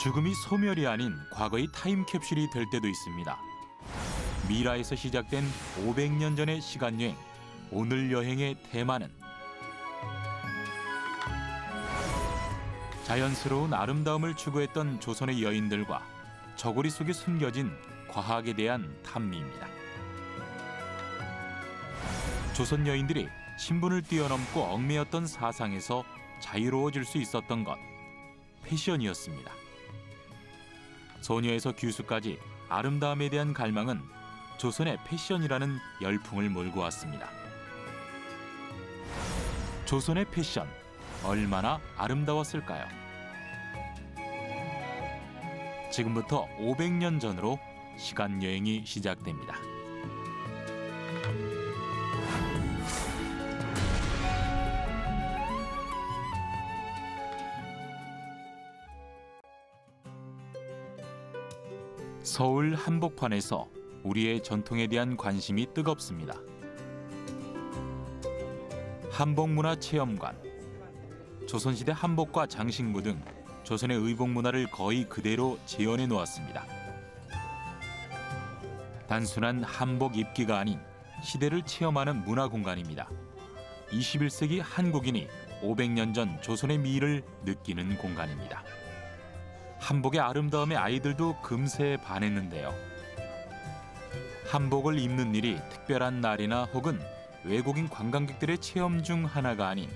죽음이 소멸이 아닌 과거의 타임캡슐이 될 때도 있습니다. 미라에서 시작된 500년 전의 시간여행, 오늘 여행의 테마는 자연스러운 아름다움을 추구했던 조선의 여인들과 저고리 속에 숨겨진 과학에 대한 탐미입니다. 조선 여인들이 신분을 뛰어넘고 얽매였던 사상에서 자유로워질 수 있었던 것, 패션이었습니다. 소녀에서 귀수까지 아름다움에 대한 갈망은 조선의 패션이라는 열풍을 몰고 왔습니다. 조선의 패션, 얼마나 아름다웠을까요? 지금부터 500년 전으로 시간 여행이 시작됩니다. 서울 한복판에서 우리의 전통에 대한 관심이 뜨겁습니다. 한복문화체험관. 조선시대 한복과 장신구 등 조선의 의복 문화를 거의 그대로 재현해 놓았습니다. 단순한 한복 입기가 아닌 시대를 체험하는 문화 공간입니다. 21세기 한국인이 500년 전 조선의 미를 느끼는 공간입니다. 한복의 아름다움에 아이들도 금세 반했는데요. 한복을 입는 일이 특별한 날이나 혹은 외국인 관광객들의 체험 중 하나가 아닌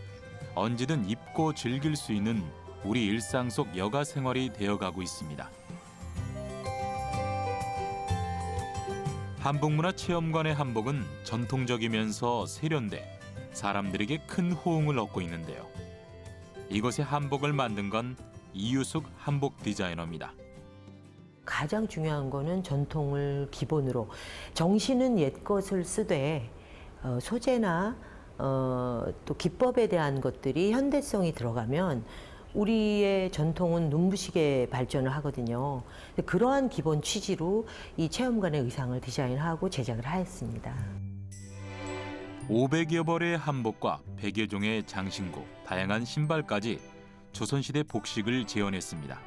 언제든 입고 즐길 수 있는 우리 일상 속 여가 생활이 되어가고 있습니다. 한복문화체험관의 한복은 전통적이면서 세련돼 사람들에게 큰 호응을 얻고 있는데요. 이곳의 한복을 만든 건 이유숙 한복 디자이너입니다. 가장 중요한 거는 전통을 기본으로, 정신은 옛 것을 쓰되 소재나 또 기법에 대한 것들이 현대성이 들어가면 우리의 전통은 눈부시게 발전을 하거든요. 그러한 기본 취지로 이 체험관의 의상을 디자인하고 제작을 하였습니다. 500여 벌의 한복과 100여 종의 장신구, 다양한 신발까지 조선시대 복식을 재현했습니다.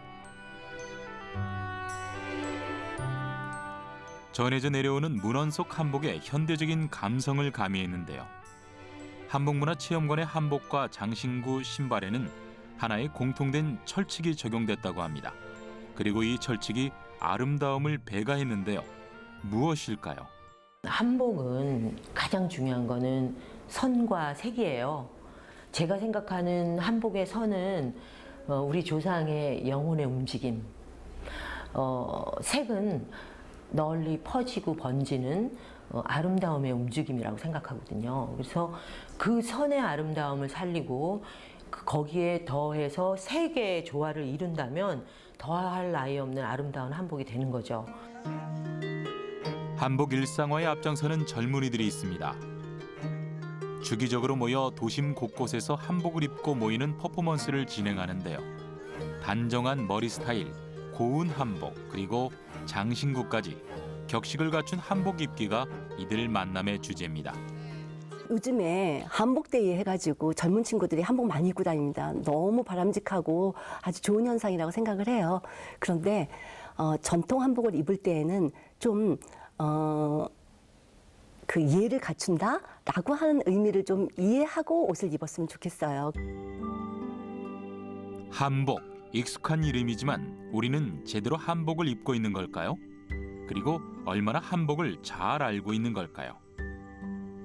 전해져 내려오는 문헌 속 한복에 현대적인 감성을 가미했는데요. 한복문화체험관의 한복과 장신구, 신발에는 하나의 공통된 철칙이 적용됐다고 합니다. 그리고 이 철칙이 아름다움을 배가했는데요. 무엇일까요? 한복은 가장 중요한 거는 선과 색이에요. 제가 생각하는 한복의 선은 우리 조상의 영혼의 움직임, 색은 널리 퍼지고 번지는 아름다움의 움직임이라고 생각하거든요. 그래서 그 선의 아름다움을 살리고 거기에 더해서 색의 조화를 이룬다면 더할 나위 없는 아름다운 한복이 되는 거죠. 한복 일상화에 앞장서는 젊은이들이 있습니다. 주기적으로 모여 도심 곳곳에서 한복을 입고 모이는 퍼포먼스를 진행하는데요. 단정한 머리 스타일, 고운 한복, 그리고 장신구까지 격식을 갖춘 한복 입기가 이들 만남의 주제입니다. 요즘에 한복데이 해가지고 젊은 친구들이 한복 많이 입고 다닙니다. 너무 바람직하고 아주 좋은 현상이라고 생각을 해요. 그런데 전통 한복을 입을 때에는 좀 그 이해를 갖춘다라고 하는 의미를 좀 이해하고 옷을 입었으면 좋겠어요. 한복, 익숙한 이름이지만 우리는 제대로 한복을 입고 있는 걸까요? 그리고 얼마나 한복을 잘 알고 있는 걸까요?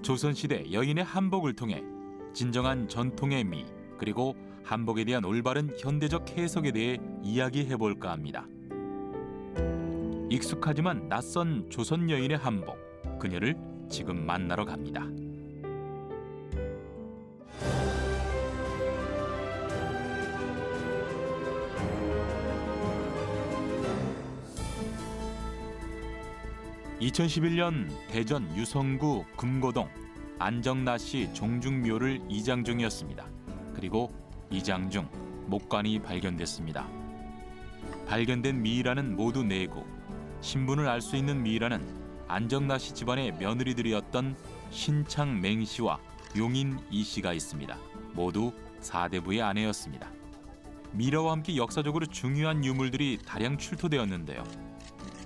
조선시대 여인의 한복을 통해 진정한 전통의 미, 그리고 한복에 대한 올바른 현대적 해석에 대해 이야기해볼까 합니다. 익숙하지만 낯선 조선 여인의 한복, 그녀를 지금 만나러 갑니다. (2011년) 대전 유성구 금고동 안정나씨 종중묘를 이장 중이었습니다. 그리고 이장 중 목관이 발견됐습니다. 발견된 미이라는 모두 내구, 신분을 알 수 있는 미이라는 안정나씨 집안의 며느리들이었던 신창 맹씨와 용인 이씨가 있습니다. 모두 사대부의 아내였습니다. 미라와 함께 역사적으로 중요한 유물들이 다량 출토되었는데요.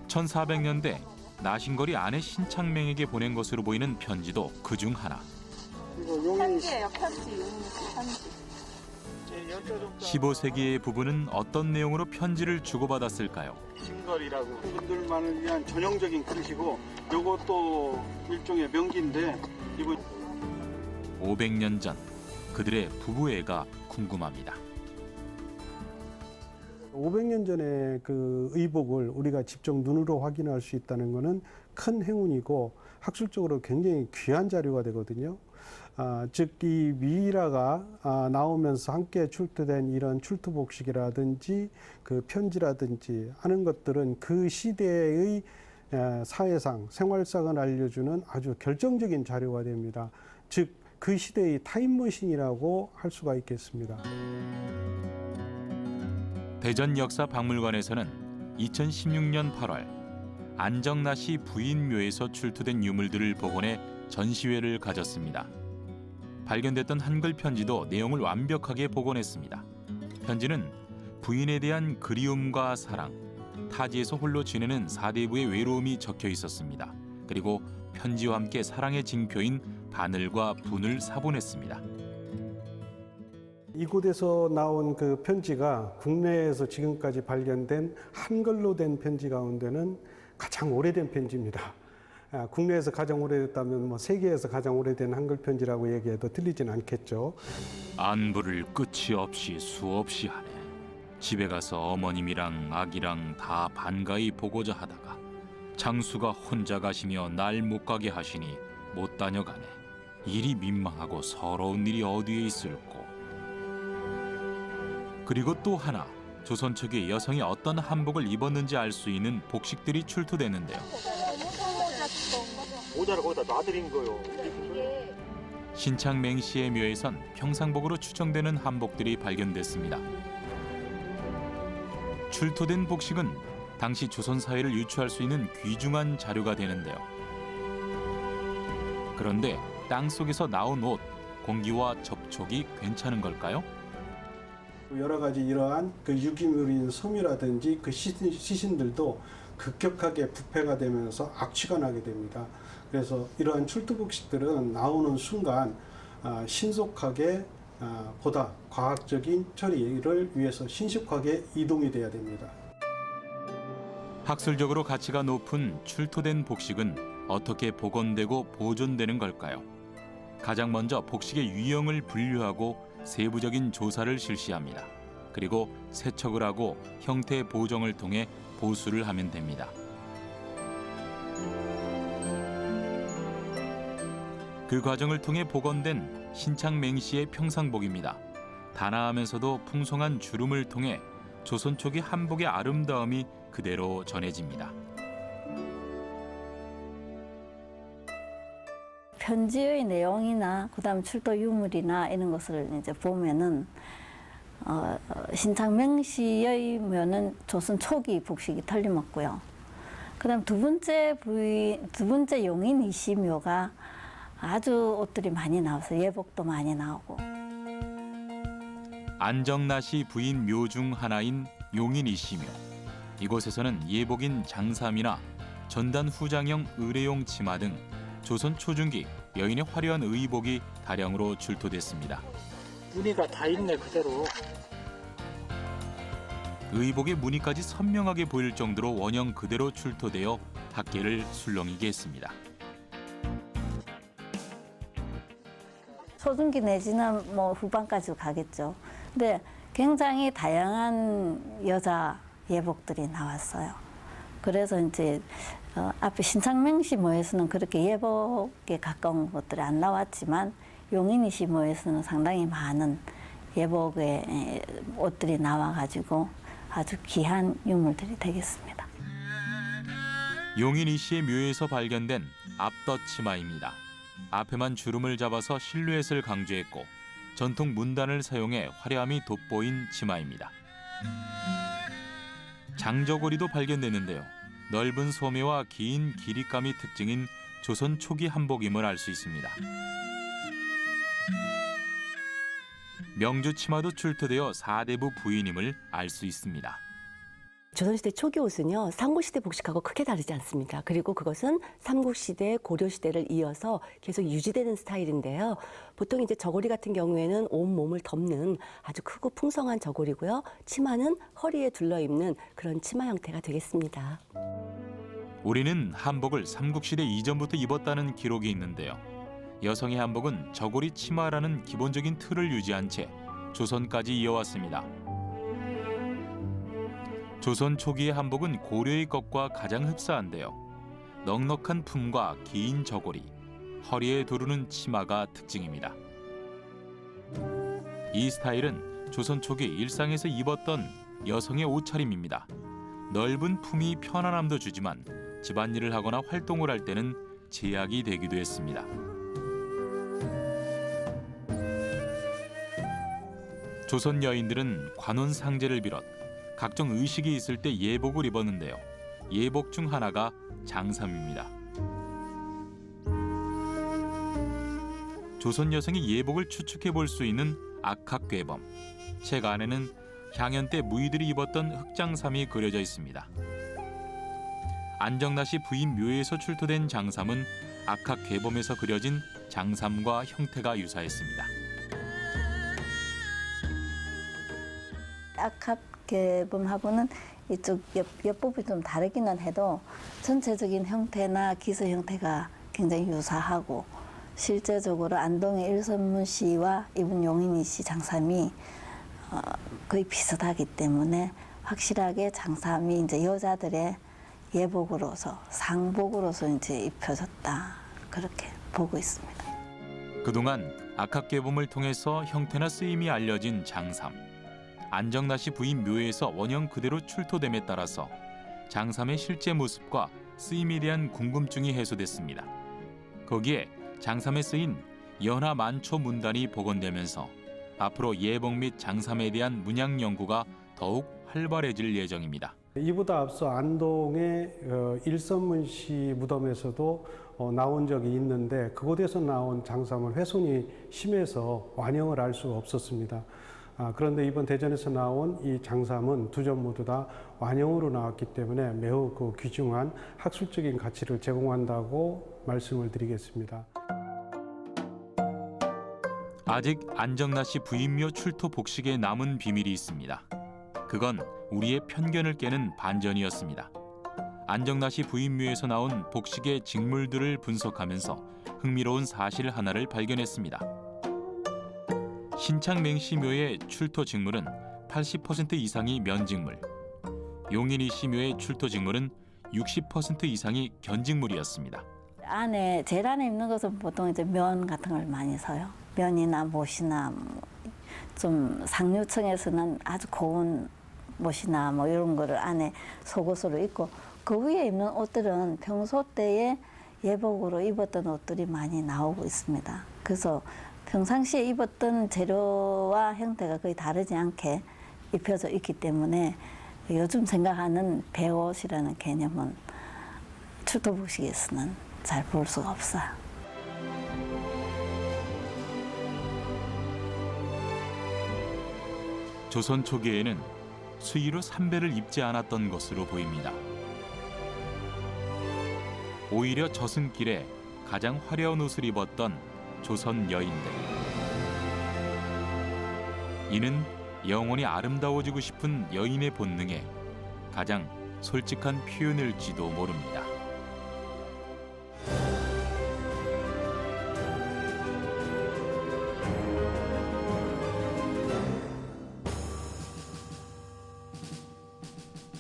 1400년대 나신걸이 아내 신창맹에게 보낸 것으로 보이는 편지도 그중 하나. 편지예요, 편지. 15세기의 부부는 어떤 내용으로 편지를 주고받았을까요? 신걸이라고 분들만을 위한 전형적인 그릇이고 요것도 일종의 명기인데 이거 500년 전 그들의 부부애가 궁금합니다. 500년 전에 그 의복을 우리가 직접 눈으로 확인할 수 있다는 것은 큰 행운이고 학술적으로 굉장히 귀한 자료가 되거든요. 즉 이 미이라가 나오면서 함께 출토된 이런 출토복식이라든지 그 편지라든지 하는 것들은 그 시대의 사회상, 생활상을 알려주는 아주 결정적인 자료가 됩니다. 즉 그 시대의 타임머신이라고 할 수가 있겠습니다. 대전역사박물관에서는 2016년 8월 안정나씨 부인묘에서 출토된 유물들을 복원해 전시회를 가졌습니다. 발견됐던 한글 편지도 내용을 완벽하게 복원했습니다. 편지는 부인에 대한 그리움과 사랑, 타지에서 홀로 지내는 사대부의 외로움이 적혀 있었습니다. 그리고 편지와 함께 사랑의 징표인 바늘과 분을 사본했습니다. 이곳에서 나온 그 편지가 국내에서 지금까지 발견된 한글로 된 편지 가운데는 가장 오래된 편지입니다. 국내에서 가장 오래됐다면 뭐 세계에서 가장 오래된 한글 편지라고 얘기해도 틀리진 않겠죠. 안부를 끝이 없이 수없이 하네. 집에 가서 어머님이랑 아기랑 다 반가이 보고자 하다가 장수가 혼자 가시며 날 못 가게 하시니 못 다녀가네. 일이 민망하고 서러운 일이 어디에 있을꼬. 그리고 또 하나, 조선 초기에 여성이 어떤 한복을 입었는지 알 수 있는 복식들이 출토되는데요. 모자를 거기다 놔드린 거요. 신창맹씨의 묘에선 평상복으로 추정되는 한복들이 발견됐습니다. 출토된 복식은 당시 조선 사회를 유추할 수 있는 귀중한 자료가 되는데요. 그런데 땅속에서 나온 옷, 공기와 접촉이 괜찮은 걸까요? 여러 가지 이러한 그 유기물인 섬이라든지 그 시신들도 급격하게 부패가 되면서 악취가 나게 됩니다. 그래서 이러한 출토복식들은 나오는 순간 신속하게 보다 과학적인 처리를 위해서 신속하게 이동이 돼야 됩니다. 학술적으로 가치가 높은 출토된 복식은 어떻게 복원되고 보존되는 걸까요? 가장 먼저 복식의 유형을 분류하고 세부적인 조사를 실시합니다. 그리고 세척을 하고 형태 보정을 통해 보수를 하면 됩니다. 그 과정을 통해 복원된 신창맹씨의 평상복입니다. 단아하면서도 풍성한 주름을 통해 조선 초기 한복의 아름다움이 그대로 전해집니다. 편지의 내용이나 그다음 출토 유물이나 이런 것을 이제 보면은 신창맹씨의 묘는 조선 초기 복식이 틀림없고요. 그다음 두 번째 용인 이시묘가 아주 옷들이 많이 나와서 예복도 많이 나오고. 안정나씨 부인 묘 중 하나인 용인 이시묘. 이곳에서는 예복인 장삼이나 전단 후장형 의례용 치마 등 조선 초중기 여인의 화려한 의복이 다량으로 출토됐습니다. 무늬가 다 있네 그대로. 의복의 무늬까지 선명하게 보일 정도로 원형 그대로 출토되어 학계를 술렁이게 했습니다. 초중기 내지는 뭐 후반까지 가겠죠. 근데 굉장히 다양한 여자 예복들이 나왔어요. 그래서 이제 앞에 신창맹씨 묘에서는 그렇게 예복에 가까운 것들이 안 나왔지만 용인이씨 묘에서는 상당히 많은 예복의 옷들이 나와가지고 아주 귀한 유물들이 되겠습니다. 용인이 씨의 묘에서 발견된 앞덧치마입니다. 앞에만 주름을 잡아서 실루엣을 강조했고 전통 문단을 사용해 화려함이 돋보인 치마입니다. 장저고리도 발견됐는데요. 넓은 소매와 긴 길이감이 특징인 조선 초기 한복임을 알 수 있습니다. 명주 치마도 출토되어 사대부 부인임을 알 수 있습니다. 조선시대 초기 옷은요, 삼국시대 복식하고 크게 다르지 않습니다. 그리고 그것은 삼국시대, 고려시대를 이어서 계속 유지되는 스타일인데요. 보통 이제 저고리 같은 경우에는 온 몸을 덮는 아주 크고 풍성한 저고리고요. 치마는 허리에 둘러 입는 그런 치마 형태가 되겠습니다. 우리는 한복을 삼국시대 이전부터 입었다는 기록이 있는데요. 여성의 한복은 저고리 치마라는 기본적인 틀을 유지한 채 조선까지 이어왔습니다. 조선 초기의 한복은 고려의 것과 가장 흡사한데요. 넉넉한 품과 긴 저고리, 허리에 두르는 치마가 특징입니다. 이 스타일은 조선 초기 일상에서 입었던 여성의 옷차림입니다. 넓은 품이 편안함도 주지만 집안일을 하거나 활동을 할 때는 제약이 되기도 했습니다. 조선 여인들은 관혼 상제를 비롯 각종 의식이 있을 때 예복을 입었는데요. 예복 중 하나가 장삼입니다. 조선 여성의 예복을 추측해 볼 수 있는 악학괴범. 책 안에는 향연 때 무의들이 입었던 흑장삼이 그려져 있습니다. 안정나시 부인 묘에서 출토된 장삼은 악학괴범에서 그려진 장삼과 형태가 유사했습니다. 악합계범하고는 이쪽 옆부분이 좀 다르기는 해도 전체적인 형태나 기서 형태가 굉장히 유사하고 실제적으로 안동의 일선문 씨와 이분 용인이 씨 장삼이 거의 비슷하기 때문에 확실하게 장삼이 이제 여자들의 예복으로서 상복으로서 이제 입혀졌다 그렇게 보고 있습니다. 그동안 악학괴범을 통해서 형태나 쓰임이 알려진 장삼. 안정나시 부인 묘에서 원형 그대로 출토됨에 따라서 장삼의 실제 모습과 쓰임에 대한 궁금증이 해소됐습니다. 거기에 장삼에 쓰인 연하 만초 문단이 복원되면서 앞으로 예복 및 장삼에 대한 문양 연구가 더욱 활발해질 예정입니다. 이보다 앞서 안동의 일선문 씨 무덤에서도 나온 적이 있는데 그곳에서 나온 장삼은 훼손이 심해서 완형을 할 수가 없었습니다. 그런데 이번 대전에서 나온 이 장삼은 두 점 모두 다 완형으로 나왔기 때문에 매우 그 귀중한 학술적인 가치를 제공한다고 말씀을 드리겠습니다. 아직 안정나시 부인묘 출토 복식에 남은 비밀이 있습니다. 그건 우리의 편견을 깨는 반전이었습니다. 안정나시 부인묘에서 나온 복식의 직물들을 분석하면서 흥미로운 사실 하나를 발견했습니다. 신창맹시묘의 출토 직물은 80% 이상이 면직물, 용인이 시묘의 출토 직물은 60% 이상이 견직물이었습니다. 안에 제일 안에 입는 것은 보통 이제 면 같은 걸 많이 써요. 면이나 못이나 좀 상류층에서는 아주 고운 못이나 뭐 이런 거를 안에 속옷으로 입고 그 위에 입는 옷들은 평소 때에 예복으로 입었던 옷들이 많이 나오고 있습니다. 그래서 평상시에 입었던 재료와 형태가 거의 다르지 않게 입혀져 있기 때문에 요즘 생각하는 배옷이라는 개념은 출토복식에서는 잘 볼 수가 없어요. 조선 초기에는 수의로 삼배를 입지 않았던 것으로 보입니다. 오히려 저승길에 가장 화려한 옷을 입었던 조선 여인들. 이는 영원히 아름다워지고 싶은 여인의 본능에 가장 솔직한 표현일지도 모릅니다.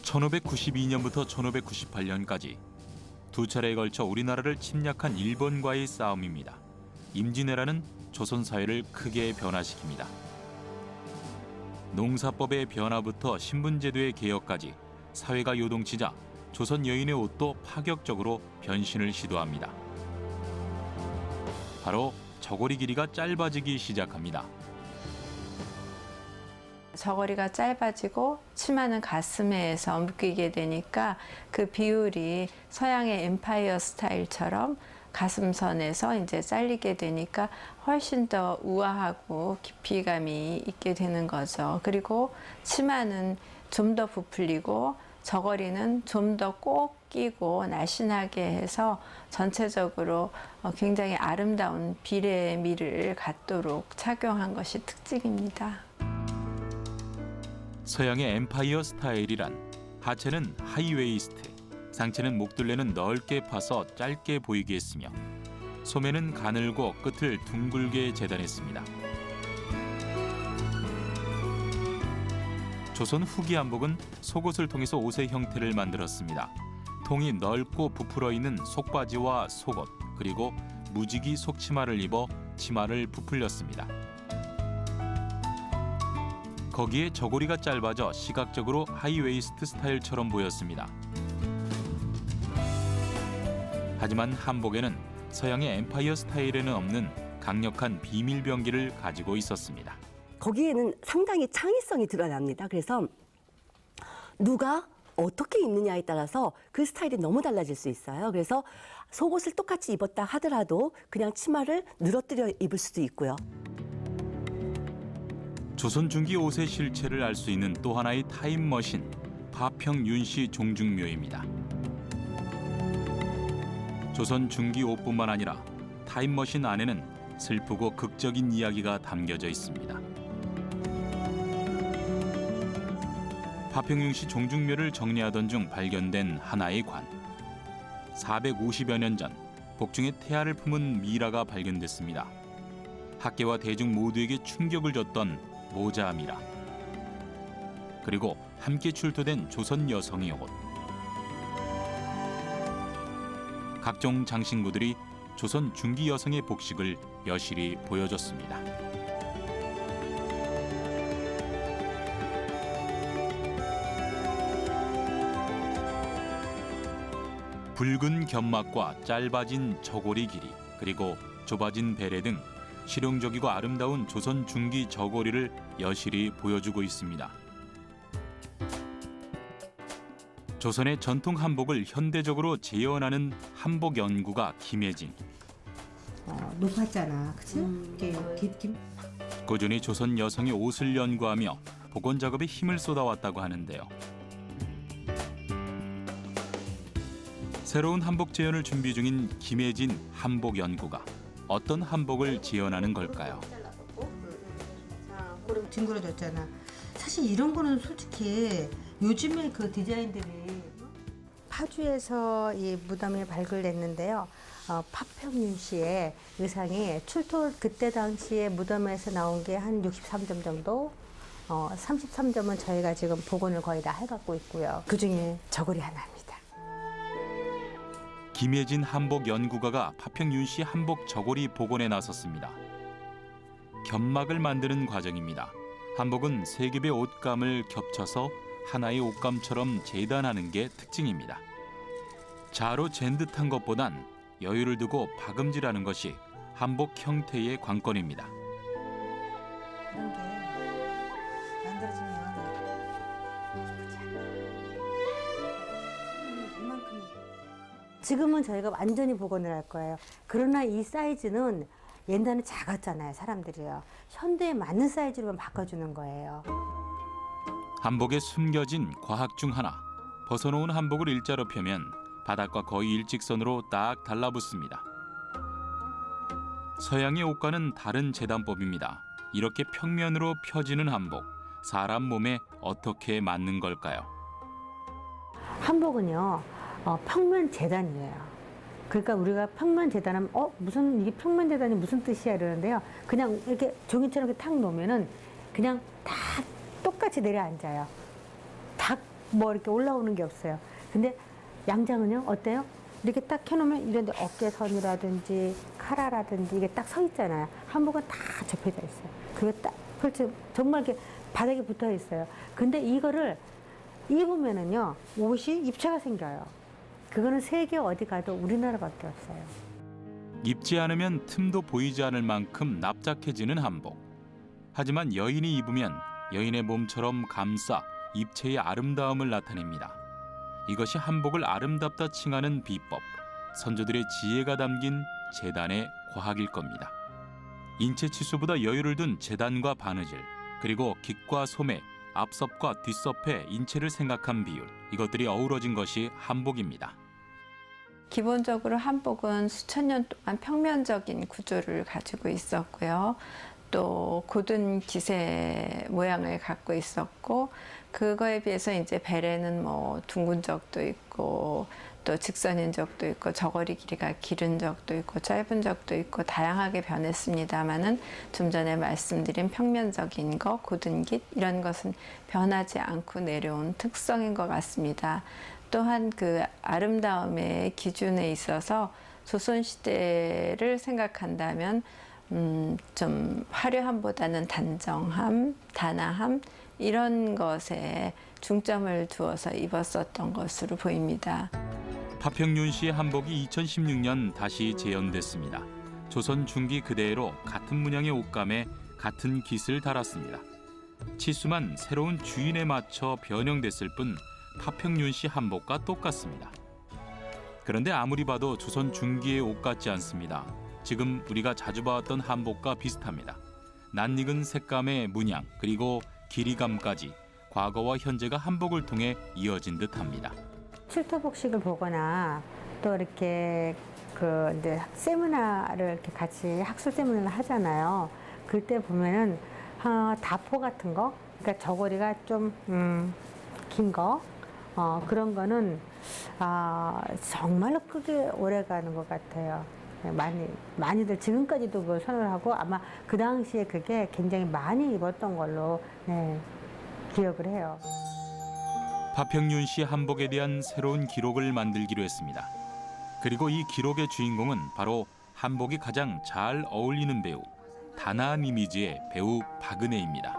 (1592년부터 1598년까지) 두 차례에 걸쳐 우리나라를 침략한 일본과의 싸움입니다. 임진왜란은 조선 사회를 크게 변화시킵니다. 농사법의 변화부터 신분제도의 개혁까지 사회가 요동치자 조선 여인의 옷도 파격적으로 변신을 시도합니다. 바로 저고리 길이가 짧아지기 시작합니다. 저고리가 짧아지고 치마는 가슴에서 묶이게 되니까 그 비율이 서양의 엠파이어 스타일처럼 가슴선에서 이제 잘리게 되니까 훨씬 더 우아하고 깊이감이 있게 되는 거죠. 그리고 치마는 좀 더 부풀리고 저고리는 좀 더 꼭 끼고 날씬하게 해서 전체적으로 굉장히 아름다운 비례미를 갖도록 착용한 것이 특징입니다. 서양의 엠파이어 스타일이란 하체는 하이웨이스트, 상체는 목둘레는 넓게 파서 짧게 보이게 했으며 소매는 가늘고 끝을 둥글게 재단했습니다. 조선 후기 한복은 속옷을 통해서 옷의 형태를 만들었습니다. 통이 넓고 부풀어 있는 속바지와 속옷, 그리고 무지기 속치마를 입어 치마를 부풀렸습니다. 거기에 저고리가 짧아져 시각적으로 하이웨이스트 스타일처럼 보였습니다. 하지만 한복에는 서양의 엠파이어 스타일에는 없는 강력한 비밀병기를 가지고 있었습니다. 거기에는 상당히 창의성이 드러납니다. 그래서 누가 어떻게 입느냐에 따라서 그 스타일이 너무 달라질 수 있어요. 그래서 속옷을 똑같이 입었다 하더라도 그냥 치마를 늘어뜨려 입을 수도 있고요. 조선 중기 옷의 실체를 알 수 있는 또 하나의 타임머신, 파평윤씨 종중묘입니다. 조선 중기 옷뿐만 아니라 타임머신 안에는 슬프고 극적인 이야기가 담겨져 있습니다. 파평윤씨 종중묘를 정리하던 중 발견된 하나의 관. 450여 년 전 복중에 태아를 품은 미라가 발견됐습니다. 학계와 대중 모두에게 충격을 줬던 모자 미라. 그리고 함께 출토된 조선 여성의 옷. 각종 장신구들이 조선 중기 여성의 복식을 여실히 보여줬습니다. 붉은 견막과 짧아진 저고리 길이, 그리고 좁아진 베레 등 실용적이고 아름다운 조선 중기 저고리를 여실히 보여주고 있습니다. 조선의 전통 한복을 현대적으로 재현하는 한복 연구가 김혜진. 높았잖아, 그치? 꾸준히 조선 여성의 옷을 연구하며 복원 작업에 힘을 쏟아왔다고 하는데요. 새로운 한복 재현을 준비 중인 김혜진 한복 연구가 어떤 한복을 재현하는 걸까요? 뒹굴어졌잖아. 사실 이런 거는 솔직히 요즘에 그 디자인들이 파주에서 이 무덤에 발굴됐는데요. 파평윤 씨의 의상이 출토 그때 당시에 무덤에서 나온 게 한 63점 정도. 33점은 저희가 지금 복원을 거의 다 해갖고 있고요. 그중에 저고리 하나입니다. 김혜진 한복 연구가가 파평윤 씨 한복 저고리 복원에 나섰습니다. 견막을 만드는 과정입니다. 한복은 세 겹의 옷감을 겹쳐서 하나의 옷감처럼 재단하는 게 특징입니다. 자로 잰 듯한 것보단 여유를 두고 박음질하는 것이 한복 형태의 관건입니다. 이런 게 만들어지면 이만큼이. 지금은 저희가 완전히 복원을 할 거예요. 그러나 이 사이즈는 옛날에 작았잖아요, 사람들이요. 현대에 맞는 사이즈로만 바꿔주는 거예요. 한복에 숨겨진 과학 중 하나. 벗어놓은 한복을 일자로 펴면 바닥과 거의 일직선으로 딱 달라붙습니다. 서양의 옷과는 다른 재단법입니다. 이렇게 평면으로 펴지는 한복, 사람 몸에 어떻게 맞는 걸까요? 한복은요, 평면 재단이에요. 그러니까 우리가 평면 재단하면 무슨 이게 평면 재단이 무슨 뜻이야 이러는데요. 그냥 이렇게 종이처럼 이렇게 탁 놓으면은 그냥 다 똑같이 내려앉아요. 다 뭐 이렇게 올라오는 게 없어요. 근데 양장은요 어때요? 이렇게 딱 켜놓으면 이런데 어깨선이라든지 카라라든지 이게 딱 서 있잖아요. 한복은 다 접혀져 있어요. 그거 딱 펼쳐 정말 이렇게 바닥에 붙어 있어요. 근데 이거를 입으면은요 옷이 입체가 생겨요. 그거는 세계 어디 가도 우리나라밖에 없어요. 입지 않으면 틈도 보이지 않을 만큼 납작해지는 한복. 하지만 여인이 입으면 여인의 몸처럼 감싸 입체의 아름다움을 나타냅니다. 이것이 한복을 아름답다 칭하는 비법, 선조들의 지혜가 담긴 재단의 과학일 겁니다. 인체 치수보다 여유를 둔 재단과 바느질, 그리고 깃과 소매, 앞섭과 뒷섭의 인체를 생각한 비율, 이것들이 어우러진 것이 한복입니다. 기본적으로 한복은 수천 년 동안 평면적인 구조를 가지고 있었고요. 또 고든 기세 모양을 갖고 있었고, 그거에 비해서 이제 베레는 뭐 둥근 적도 있고 또 직선인 적도 있고 저고리 길이가 길은 적도 있고 짧은 적도 있고 다양하게 변했습니다만은 좀 전에 말씀드린 평면적인 거, 고든깃 이런 것은 변하지 않고 내려온 특성인 것 같습니다. 또한 그 아름다움의 기준에 있어서 조선시대를 생각한다면 좀 화려함보다는 단정함, 단아함 이런 것에 중점을 두어서 입었었던 것으로 보입니다. 파평윤 씨의 한복이 2016년 다시 재현됐습니다. 조선 중기 그대로 같은 문양의 옷감에 같은 깃을 달았습니다. 치수만 새로운 주인에 맞춰 변형됐을 뿐 파평윤 씨 한복과 똑같습니다. 그런데 아무리 봐도 조선 중기의 옷 같지 않습니다. 지금 우리가 자주 봐왔던 한복과 비슷합니다. 낯익은 색감의 문양 그리고 길이감까지 과거와 현재가 한복을 통해 이어진 듯합니다. 칠토복식을 보거나 또 이렇게 그 이제 세미나를 이렇게 같이 학술 세미나를 하잖아요. 그때 보면은 다포 같은 거, 그러니까 저고리가 좀 긴 거, 그런 거는 정말로 크게 오래 가는 것 같아요. 많이들 지금까지도 그걸 선호를 하고 아마 그 당시에 그게 굉장히 많이 입었던 걸로 기억을 해요. 파평윤 씨 한복에 대한 새로운 기록을 만들기로 했습니다. 그리고 이 기록의 주인공은 바로 한복이 가장 잘 어울리는 배우, 단아한 이미지의 배우 박은혜입니다.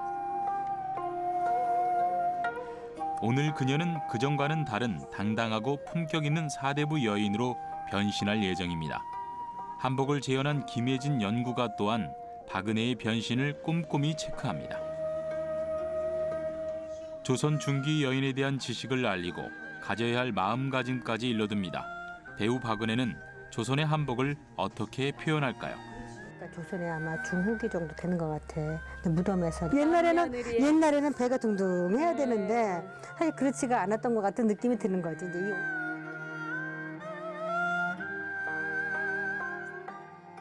오늘 그녀는 그전과는 다른 당당하고 품격 있는 사대부 여인으로 변신할 예정입니다. 한복을 재현한 김혜진 연구가 또한 박은혜의 변신을 꼼꼼히 체크합니다. 조선 중기 여인에 대한 지식을 알리고 가져야 할 마음가짐까지 일러듭니다. 배우 박은혜는 조선의 한복을 어떻게 표현할까요? 그러니까 조선에 아마 중후기 정도 되는 것 같아. 무덤에서 옛날에는 배가 둥둥해야 되는데 사실 그렇지가 않았던 것 같은 느낌이 드는 거지. 이제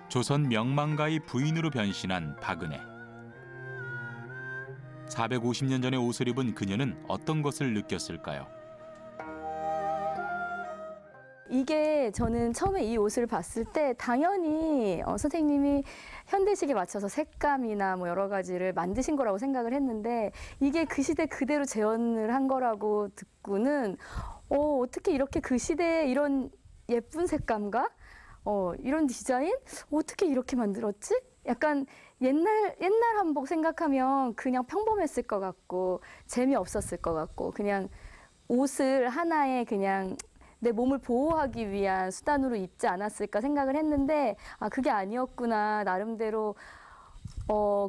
조선 명망가의 부인으로 변신한 박은혜. 450년 전의 옷을 입은 그녀는 어떤 것을 느꼈을까요? 이게 저는 처음에 이 옷을 봤을 때 당연히 선생님이 현대식에 맞춰서 색감이나 뭐 여러 가지를 만드신 거라고 생각을 했는데 이게 그 시대 그대로 재현을 한 거라고 듣고는 어떻게 이렇게 그 시대에 이런 예쁜 색감과 이런 디자인? 어떻게 이렇게 만들었지? 약간 옛날 한복 생각하면 그냥 평범했을 것 같고 재미없었을 것 같고 그냥 옷을 하나의 그냥 내 몸을 보호하기 위한 수단으로 입지 않았을까 생각을 했는데 그게 아니었구나. 나름대로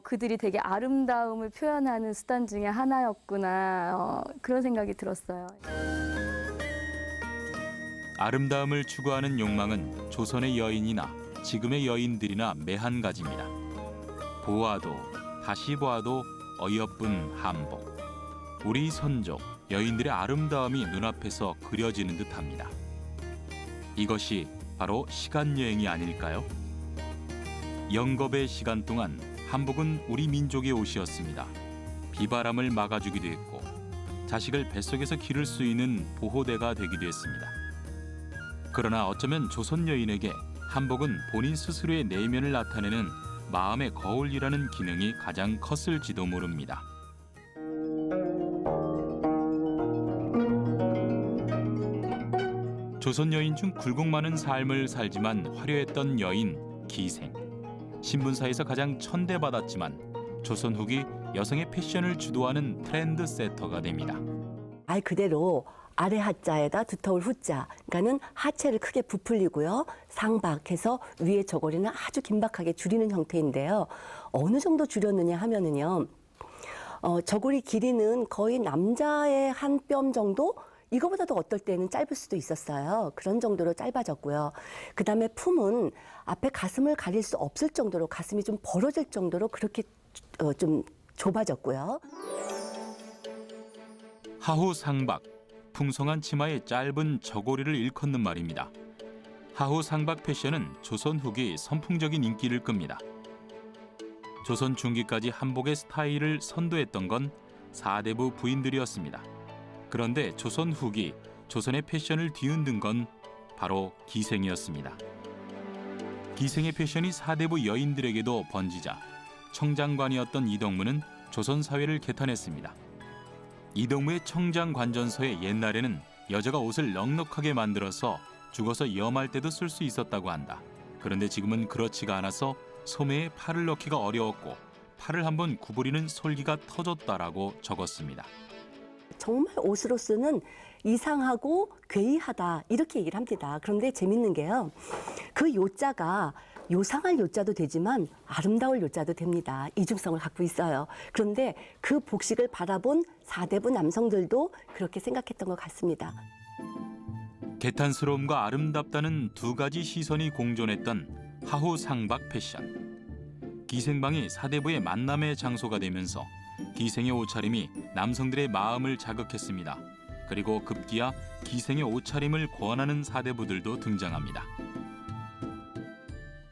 그들이 되게 아름다움을 표현하는 수단 중에 하나였구나. 그런 생각이 들었어요. 아름다움을 추구하는 욕망은 조선의 여인이나 지금의 여인들이나 매한가지입니다. 보아도 다시 보아도 어여쁜 한복. 우리 선조 여인들의 아름다움이 눈앞에서 그려지는 듯합니다. 이것이 바로 시간여행이 아닐까요? 영겁의 시간 동안 한복은 우리 민족의 옷이었습니다. 비바람을 막아주기도 했고 자식을 뱃속에서 기를 수 있는 보호대가 되기도 했습니다. 그러나 어쩌면 조선 여인에게 한복은 본인 스스로의 내면을 나타내는 마음의 거울이라는 기능이 가장 컸을지도 모릅니다. 조선 여인 중 굴곡 많은 삶을 살지만 화려했던 여인 기생. 신분사에서 가장 천대받았지만 조선 후기 여성의 패션을 주도하는 트렌드 세터가 됩니다. 말 그대로 아래 하자에다 두터울 후자, 그러니까는 하체를 크게 부풀리고요, 상박해서 위에 저고리는 아주 긴박하게 줄이는 형태인데요. 어느 정도 줄였느냐 하면은요, 저고리 길이는 거의 남자의 한 뼘 정도 이거보다도 어떨 때는 짧을 수도 있었어요. 그런 정도로 짧아졌고요. 그다음에 품은 앞에 가슴을 가릴 수 없을 정도로 가슴이 좀 벌어질 정도로 그렇게 좀 좁아졌고요. 하후 상박, 풍성한 치마에 짧은 저고리를 일컫는 말입니다. 하후 상박 패션은 조선 후기 선풍적인 인기를 끕니다. 조선 중기까지 한복의 스타일을 선도했던 건 사대부 부인들이었습니다. 그런데 조선 후기, 조선의 패션을 뒤흔든 건 바로 기생이었습니다. 기생의 패션이 사대부 여인들에게도 번지자 청장관이었던 이덕무는 조선 사회를 개탄했습니다. 이덕무의 청장관전서에 옛날에는 여자가 옷을 넉넉하게 만들어서 죽어서 염할 때도 쓸 수 있었다고 한다. 그런데 지금은 그렇지가 않아서 소매에 팔을 넣기가 어려웠고 팔을 한번 구부리는 솔기가 터졌다라고 적었습니다. 정말 옷으로서는 이상하고 괴이하다 이렇게 얘기를 합니다. 그런데 재밌는 게요. 그 요자가 요상할 요자도 되지만 아름다울 요자도 됩니다. 이중성을 갖고 있어요. 그런데 그 복식을 바라본 사대부 남성들도 그렇게 생각했던 것 같습니다. 개탄스러움과 아름답다는 두 가지 시선이 공존했던 하후 상박 패션. 기생방이 사대부의 만남의 장소가 되면서 기생의 옷차림이 남성들의 마음을 자극했습니다. 그리고 급기야 기생의 옷차림을 권하는 사대부들도 등장합니다.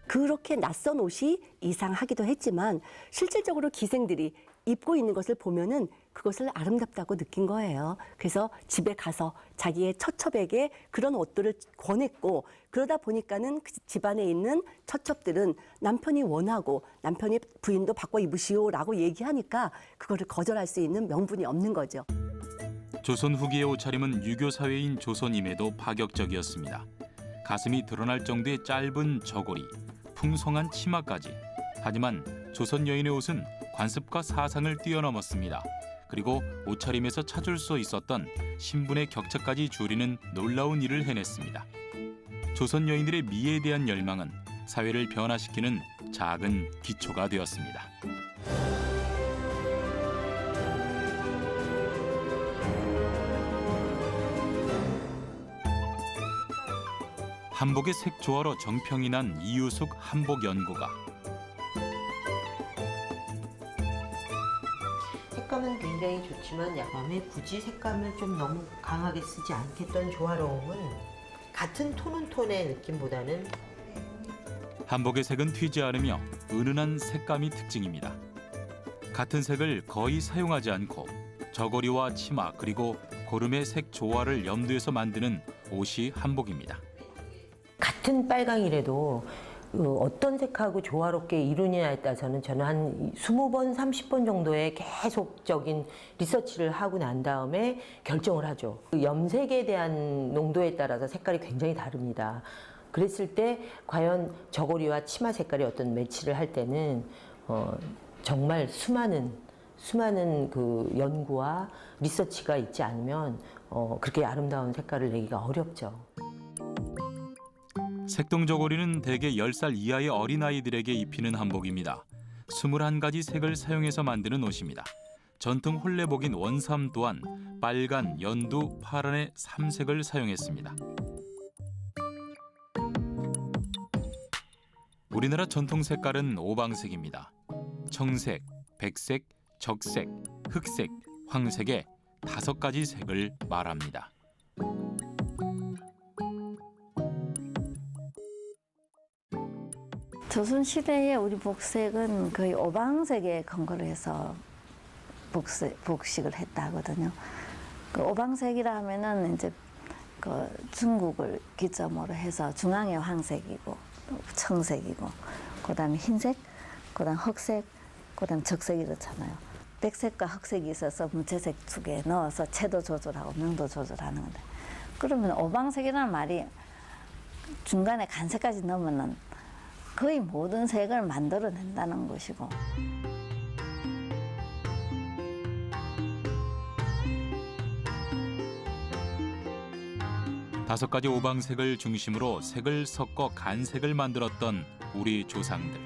그렇게 낯선 옷이 이상하기도 했지만 실질적으로 기생들이 입고 있는 것을 보면은 그것을 아름답다고 느낀 거예요. 그래서 집에 가서 자기의 처첩에게 그런 옷들을 권했고 그러다 보니까는 그 집안에 있는 처첩들은 남편이 원하고 남편이 부인도 바꿔 입으시오라고 얘기하니까 그거를 거절할 수 있는 명분이 없는 거죠. 조선 후기의 옷차림은 유교 사회인 조선임에도 파격적이었습니다. 가슴이 드러날 정도의 짧은 저고리, 풍성한 치마까지. 하지만 조선 여인의 옷은 관습과 사상을 뛰어넘었습니다. 그리고 옷차림에서 찾을 수 있었던 신분의 격차까지 줄이는 놀라운 일을 해냈습니다. 조선 여인들의 미에 대한 열망은 사회를 변화시키는 작은 기초가 되었습니다. 한복의 색 조화로 정평이 난 이유숙 한복 연구가 색감은 굉장히 좋지만 야밤에 굳이 색감을 좀 너무 강하게 쓰지 않겠다는 조화로움은 같은 톤은 톤의 느낌보다는 한복의 색은 튀지 않으며 은은한 색감이 특징입니다. 같은 색을 거의 사용하지 않고 저고리와 치마 그리고 고름의 색 조화를 염두에서 만드는 옷이 한복입니다. 같은 빨강이라도 어떤 색하고 조화롭게 이루느냐에 따라서는 저는 한 20번, 30번 정도의 계속적인 리서치를 하고 난 다음에 결정을 하죠. 그 염색에 대한 농도에 따라서 색깔이 굉장히 다릅니다. 그랬을 때 과연 저고리와 치마 색깔이 어떤 매치를 할 때는 정말 수많은 그 연구와 리서치가 있지 않으면 그렇게 아름다운 색깔을 내기가 어렵죠. 색동 저고리는 대개 10살 이하의 어린아이들에게 입히는 한복입니다. 21가지 색을 사용해서 만드는 옷입니다. 전통 혼례복인 원삼 또한 빨간, 연두, 파란의 3색을 사용했습니다. 우리나라 전통 색깔은 오방색입니다. 청색, 백색, 적색, 흑색, 황색의 5가지 색을 말합니다. 조선 시대의 우리 복색은 거의 오방색에 근거를 해서 복식을 했다 하거든요. 그 오방색이라 하면은 이제 그 중국을 기점으로 해서 중앙에 황색이고 청색이고 그다음에 흰색, 그다음 흑색, 그다음 적색이 이렇잖아요. 백색과 흑색이 있어서 무채색 2개 넣어서 채도 조절하고 명도 조절하는 건데 그러면 오방색이라는 말이 중간에 간색까지 넣으면은 거의 모든 색을 만들어낸다는 것이고. 다섯 가지 오방색을 중심으로 색을 섞어 간색을 만들었던 우리 조상들.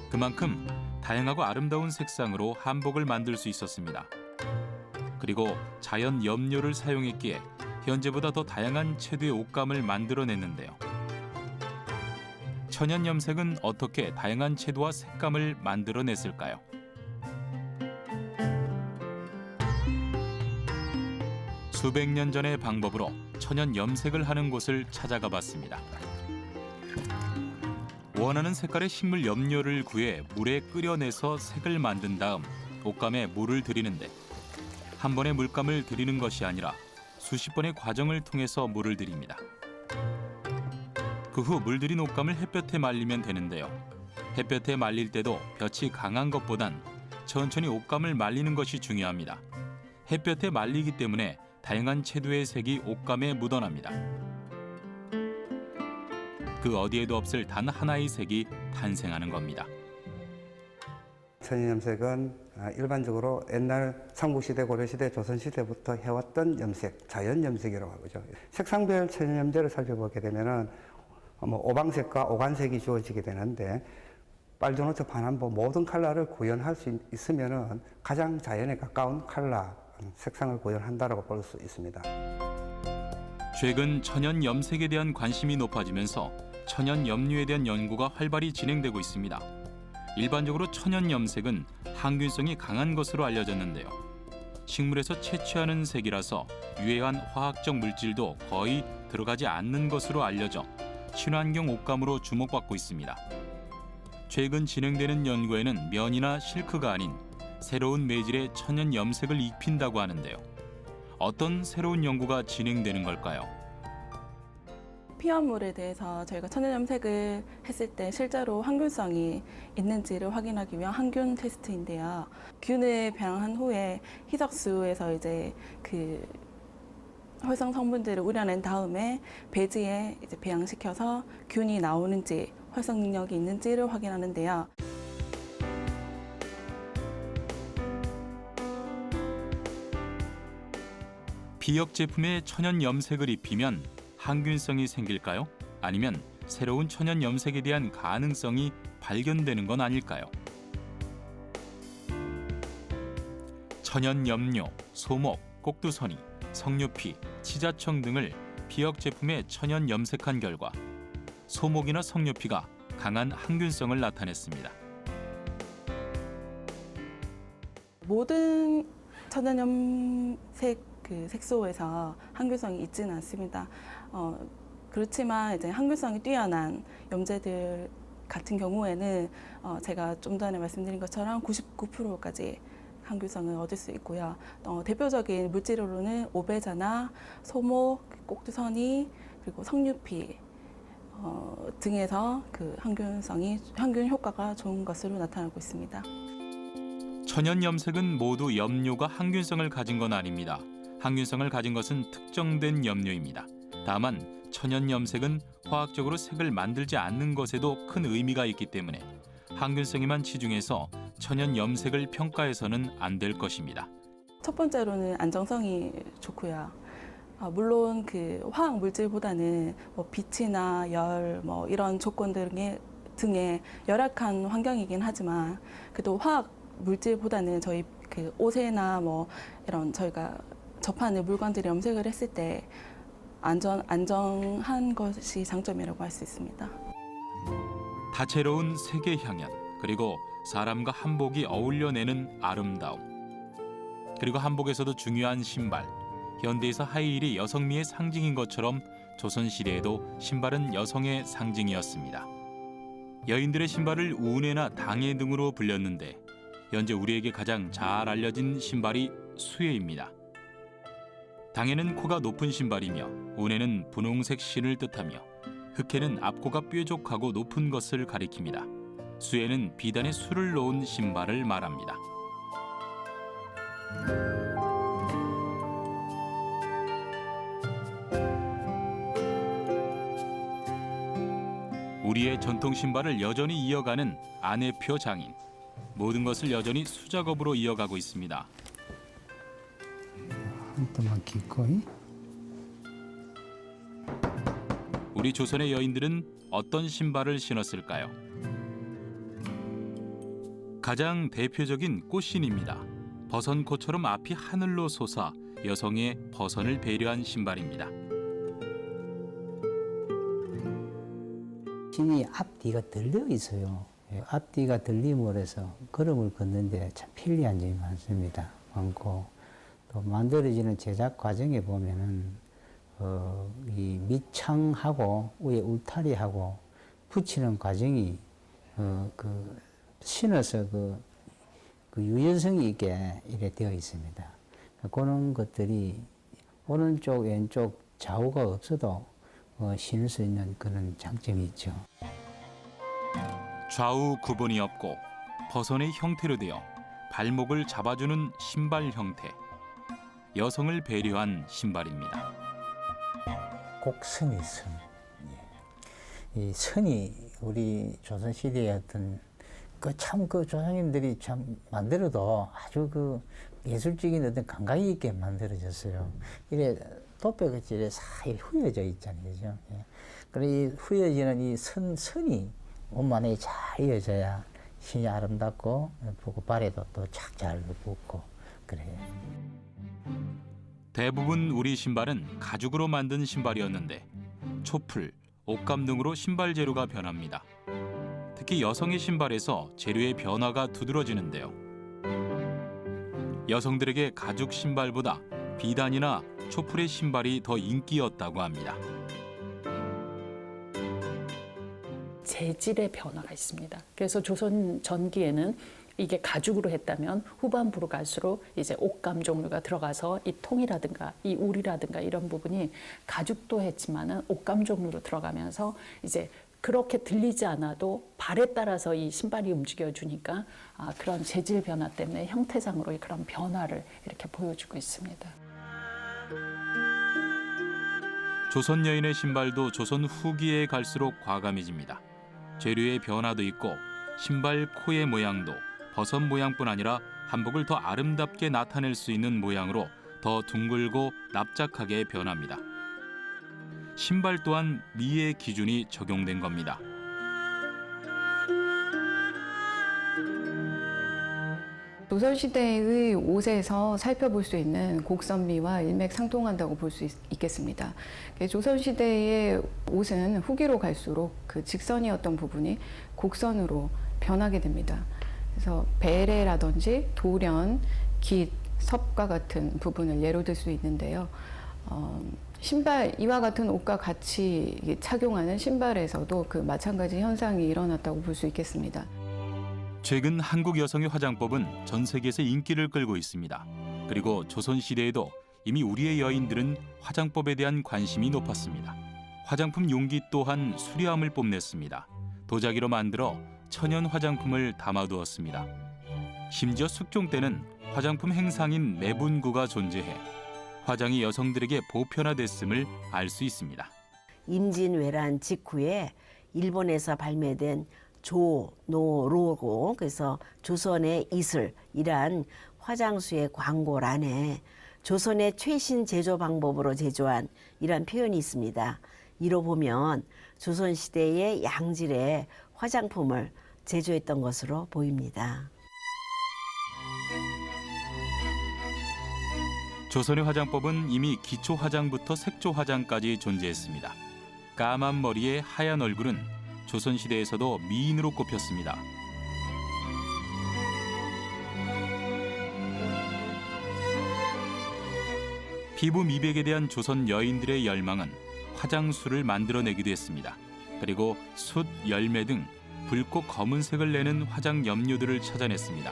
그만큼 다양하고 아름다운 색상으로 한복을 만들 수 있었습니다. 그리고 그리고 자연 염료를 사용했기에 현재보다 더 다양한 채도의 옷감을 만들어냈는데요. 천연 염색은 어떻게 다양한 채도와 색감을 만들어냈을까요? 수백 년 전의 방법으로 천연 염색을 하는 곳을 찾아가 봤습니다. 원하는 색깔의 식물 염료를 구해 물에 끓여내서 색을 만든 다음 옷감에 물을 들이는데 한 번에 물감을 들이는 것이 아니라 수십 번의 과정을 통해서 물을 들입니다. 그 후 물들인 옷감을 햇볕에 말리면 되는데요. 햇볕에 말릴 때도 볕이 강한 것보단 천천히 옷감을 말리는 것이 중요합니다. 햇볕에 말리기 때문에 다양한 채도의 색이 옷감에 묻어납니다. 그 어디에도 없을 단 하나의 색이 탄생하는 겁니다. 천연 염색은 일반적으로 옛날 삼국시대, 고려시대, 조선시대부터 해왔던 염색, 자연 염색이라고 하죠. 색상별 천연 염제를 살펴보게 되면은 오방색과 오간색이 주어지게 되는데 빨주노초 파남보 모든 컬러를 구현할 수 있으면은 가장 자연에 가까운 컬러, 색상을 구현한다라고 볼 수 있습니다. 최근 천연 염색에 대한 관심이 높아지면서 천연 염료에 대한 연구가 활발히 진행되고 있습니다. 일반적으로 천연 염색은 항균성이 강한 것으로 알려졌는데요. 식물에서 채취하는 색이라서 유해한 화학적 물질도 거의 들어가지 않는 것으로 알려져 친환경 옷감으로 주목받고 있습니다. 최근 진행되는 연구에는 면이나 실크가 아닌 새로운 매질의 천연 염색을 입힌다고 하는데요. 어떤 새로운 연구가 진행되는 걸까요? 피화물에 대해서 저희가 천연 염색을 했을 때 실제로 항균성이 있는지를 확인하기 위한 항균 테스트인데요. 균을 배양한 후에 희석수에서 이제 그 활성 성분들을 우려낸 다음에 배지에 이제 배양시켜서 균이 나오는지 활성 능력이 있는지를 확인하는데요. 피혁 제품에 천연 염색을 입히면 항균성이 생길까요? 아니면 새로운 천연 염색에 대한 가능성이 발견되는 건 아닐까요? 천연 염료, 소목, 꼭두선이, 석류피, 치자청 등을 피혁 제품에 천연 염색한 결과 소목이나 석류피가 강한 항균성을 나타냈습니다. 모든 천연 염색 색소에서 항균성이 있지는 않습니다. 그렇지만 이제 항균성이 뛰어난 염제들 같은 경우에는 제가 좀 전에 말씀드린 것처럼 99%까지 항균성을 얻을 수 있고요. 대표적인 물질로는 오배자나 소목, 꼭두선이 그리고 석류피 등에서 그 항균 효과가 좋은 것으로 나타나고 있습니다. 천연 염색은 모두 염료가 항균성을 가진 건 아닙니다. 항균성을 가진 것은 특정된 염료입니다. 다만 천연 염색은 화학적으로 색을 만들지 않는 것에도 큰 의미가 있기 때문에 항균성에만 치중해서 천연 염색을 평가해서는 안 될 것입니다. 첫 번째로는 안정성이 좋고요. 물론 그 화학 물질보다는 뭐 빛이나 열, 뭐 이런 조건 등의 열악한 환경이긴 하지만 그래도 화학 물질보다는 저희 그 옷에나 뭐 이런 저희가 접하는 물건들이 염색을 했을 때 안정한 것이 장점이라고 할 수 있습니다. 다채로운 색의 향연, 그리고 사람과 한복이 어울려내는 아름다움. 그리고 한복에서도 중요한 신발. 현대에서 하이힐이 여성미의 상징인 것처럼 조선시대에도 신발은 여성의 상징이었습니다. 여인들의 신발을 우뇌나 당해 등으로 불렸는데 현재 우리에게 가장 잘 알려진 신발이 수혜입니다. 당해는 코가 높은 신발이며 우뇌는 분홍색 신을 뜻하며 흑해는 앞코가 뾰족하고 높은 것을 가리킵니다. 수혜는 비단에 술을 놓은 신발을 말합니다. 우리의 전통 신발을 여전히 이어가는 안혜표 장인. 모든 것을 여전히 수작업으로 이어가고 있습니다. 한땀만 기꺼이. 우리 조선의 여인들은 어떤 신발을 신었을까요? 가장 대표적인 꽃신입니다. 버선코처럼 앞이 하늘로 솟아 여성의 버선을 배려한 신발입니다. 신이 앞뒤가 들려 있어요. 앞뒤가 들림으로 해서 걸음을 걷는데 참 편리한 점이 많습니다. 많고 또 만들어지는 제작 과정에 보면은 이 밑창하고 위에 울타리하고 붙이는 과정이 신어서 그 유연성이 있게 이래 되어 있습니다. 그런 것들이 오른쪽 왼쪽 좌우가 없어도 신을 수 있는 그런 장점이 있죠. 좌우 구분이 없고 버선의 형태로 되어 발목을 잡아주는 신발 형태. 여성을 배려한 신발입니다. 곡선이 선. 이 선이 우리 조선시대의 어떤 그 조상님들이 참 만들어도 아주 그 예술적인 어떤 감각이 있게 만들어졌어요. 이래 도배같이 이래 사이 후여져 있잖아요. 그죠? 예. 그리고 이 후여지는 이 선이 옷만에 잘 이어져야 신이 아름답고 보고 발에도 또 착 잘 붙고 그래요. 대부분 우리 신발은 가죽으로 만든 신발이었는데 초풀, 옷감 등으로 신발 재료가 변합니다. 특히 여성의 신발에서 재료의 변화가 두드러지는데요. 여성들에게 가죽 신발보다 비단이나 초풀의 신발이 더 인기였다고 합니다. 재질의 변화가 있습니다. 그래서 조선 전기에는 이게 가죽으로 했다면 후반부로 갈수록 이제 옷감 종류가 들어가서 이 통이라든가 이 울이라든가 이런 부분이 가죽도 했지만은 옷감 종류로 들어가면서 이제 그렇게 들리지 않아도 발에 따라서 이 신발이 움직여주니까 그런 재질 변화 때문에 형태상으로의 그런 변화를 이렇게 보여주고 있습니다. 조선 여인의 신발도 조선 후기에 갈수록 과감해집니다. 재료의 변화도 있고 신발 코의 모양도 버선 모양뿐 아니라 한복을 더 아름답게 나타낼 수 있는 모양으로 더 둥글고 납작하게 변합니다. 신발 또한 미의 기준이 적용된 겁니다. 조선시대의 옷에서 살펴볼 수 있는 곡선미와 일맥상통한다고 볼 수 있겠습니다. 조선시대의 옷은 후기로 갈수록 그 직선이었던 부분이 곡선으로 변하게 됩니다. 그래서 배래라든지 돌연, 깃, 섭과 같은 부분을 예로 들 수 있는데요. 신발, 이와 같은 옷과 같이 착용하는 신발에서도 그 마찬가지 현상이 일어났다고 볼 수 있겠습니다. 최근 한국 여성의 화장법은 전 세계에서 인기를 끌고 있습니다. 그리고 조선시대에도 이미 우리의 여인들은 화장법에 대한 관심이 높았습니다. 화장품 용기 또한 수려함을 뽐냈습니다. 도자기로 만들어 천연 화장품을 담아두었습니다. 심지어 숙종 때는 화장품 행상인 내분구가 존재해 화장이 여성들에게 보편화됐음을 알 수 있습니다. 임진왜란 직후에 일본에서 발매된 조노로고 그래서 조선의 이슬이란 화장수의 광고란에 조선의 최신 제조 방법으로 제조한 이란 표현이 있습니다. 이로 보면 조선시대의 양질의 화장품을 제조했던 것으로 보입니다. 조선의 화장법은 이미 기초 화장부터 색조 화장까지 존재했습니다. 까만 머리에 하얀 얼굴은 조선시대에서도 미인으로 꼽혔습니다. 피부 미백에 대한 조선 여인들의 열망은 화장수를 만들어내기도 했습니다. 그리고 숯, 열매 등 붉고 검은색을 내는 화장 염료들을 찾아냈습니다.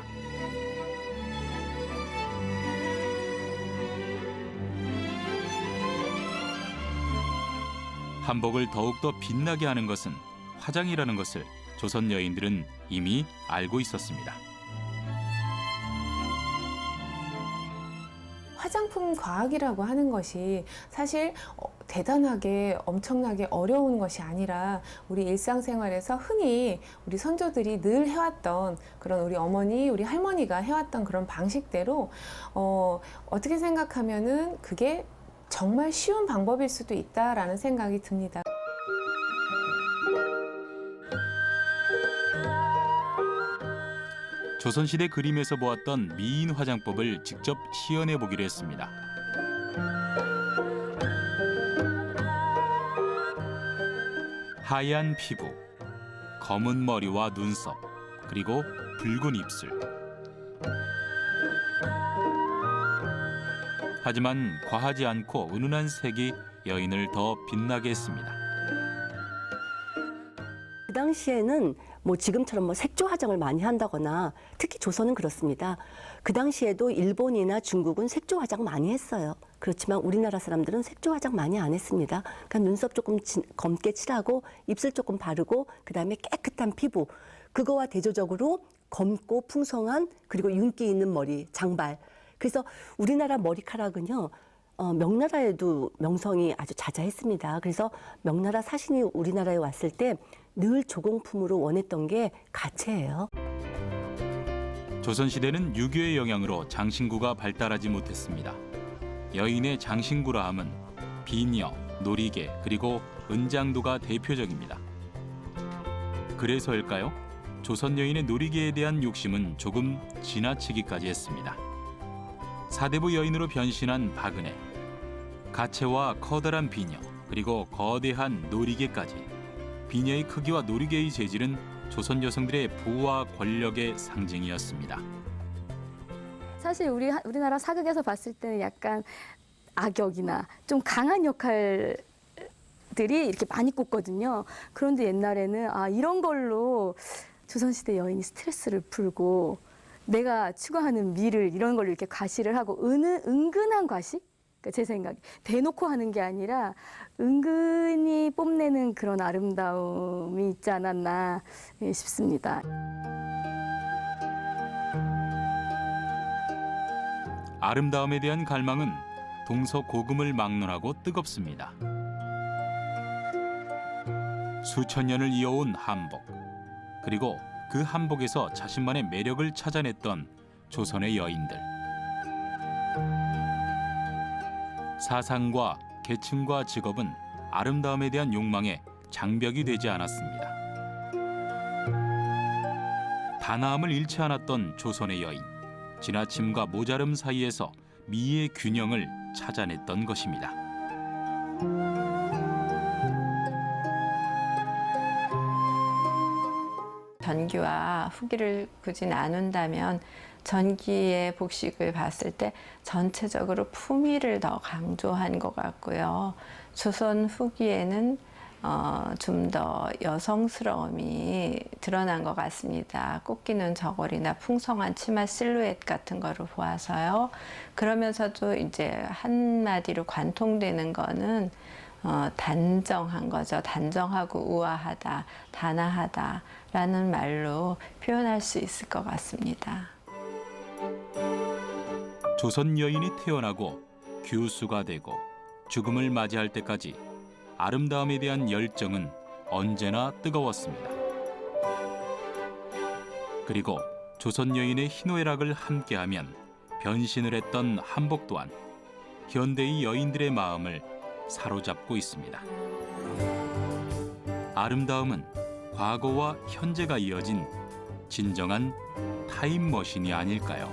한복을 더욱더 빛나게 하는 것은 화장이라는 것을 조선 여인들은 이미 알고 있었습니다. 화장품 과학이라고 하는 것이 사실 대단하게 엄청나게 어려운 것이 아니라 우리 일상생활에서 흔히 우리 선조들이 늘 해왔던 그런 우리 어머니, 우리 할머니가 해왔던 그런 방식대로 어떻게 생각하면은 그게 정말 쉬운 방법일 수도 있다라는 생각이 듭니다. 조선시대 그림에서 보았던 미인 화장법을 직접 시연해 보기로 했습니다. 하얀 피부, 검은 머리와 눈썹, 그리고 붉은 입술. 하지만 과하지 않고 은은한 색이 여인을 더 빛나게 했습니다. 그 당시에는 뭐 지금처럼 뭐 색조 화장을 많이 한다거나 특히 조선은 그렇습니다. 그 당시에도 일본이나 중국은 색조 화장 많이 했어요. 그렇지만 우리나라 사람들은 색조 화장 많이 안 했습니다. 그러니까 눈썹 조금 검게 칠하고 입술 조금 바르고 그다음에 깨끗한 피부, 그거와 대조적으로 검고 풍성한 그리고 윤기 있는 머리, 장발. 그래서 우리나라 머리카락은요. 명나라에도 명성이 아주 자자했습니다. 그래서 명나라 사신이 우리나라에 왔을 때 늘 조공품으로 원했던 게 가채예요. 조선시대는 유교의 영향으로 장신구가 발달하지 못했습니다. 여인의 장신구라 함은 비녀, 놀이개, 그리고 은장도가 대표적입니다. 그래서일까요? 조선 여인의 놀이개에 대한 욕심은 조금 지나치기까지 했습니다. 사대부 여인으로 변신한 박은혜, 가채와 커다란 비녀, 그리고 거대한 놀이개까지. 비녀의 크기와 놀이개의 재질은 조선 여성들의 부와 권력의 상징이었습니다. 사실 우리나라 사극에서 봤을 때는 약간 악역이나 좀 강한 역할들이 이렇게 많이 꼽거든요. 그런데 옛날에는 이런 걸로 조선시대 여인이 스트레스를 풀고 내가 추구하는 미를 이런 걸로 이렇게 과시를 하고 은근한 과시? 그러니까 제 생각에 대놓고 하는 게 아니라 은근히 뽐내는 그런 아름다움이 있지 않았나 싶습니다. 아름다움에 대한 갈망은 동서고금을 막론하고 뜨겁습니다. 수천 년을 이어온 한복, 그리고 그 한복에서 자신만의 매력을 찾아냈던 조선의 여인들. 사상과 계층과 직업은 아름다움에 대한 욕망에 장벽이 되지 않았습니다. 단아함을 잃지 않았던 조선의 여인. 지나침과 모자름 사이에서 미의 균형을 찾아냈던 것입니다. 전기와 후기를 굳이 나눈다면 전기의 복식을 봤을 때 전체적으로 품위를 더 강조한 것 같고요. 조선 후기에는 좀 더 여성스러움이 드러난 것 같습니다. 꺾이는 저고리나 풍성한 치마 실루엣 같은 거를 보아서요. 그러면서도 이제 한마디로 관통되는 거는 단정한 거죠. 단정하고 우아하다, 단아하다라는 말로 표현할 수 있을 것 같습니다. 조선 여인이 태어나고 규수가 되고 죽음을 맞이할 때까지 아름다움에 대한 열정은 언제나 뜨거웠습니다. 그리고 조선 여인의 희노애락을 함께하면 변신을 했던 한복 또한 현대의 여인들의 마음을 사로잡고 있습니다. 아름다움은 과거와 현재가 이어진 진정한 타임머신이 아닐까요?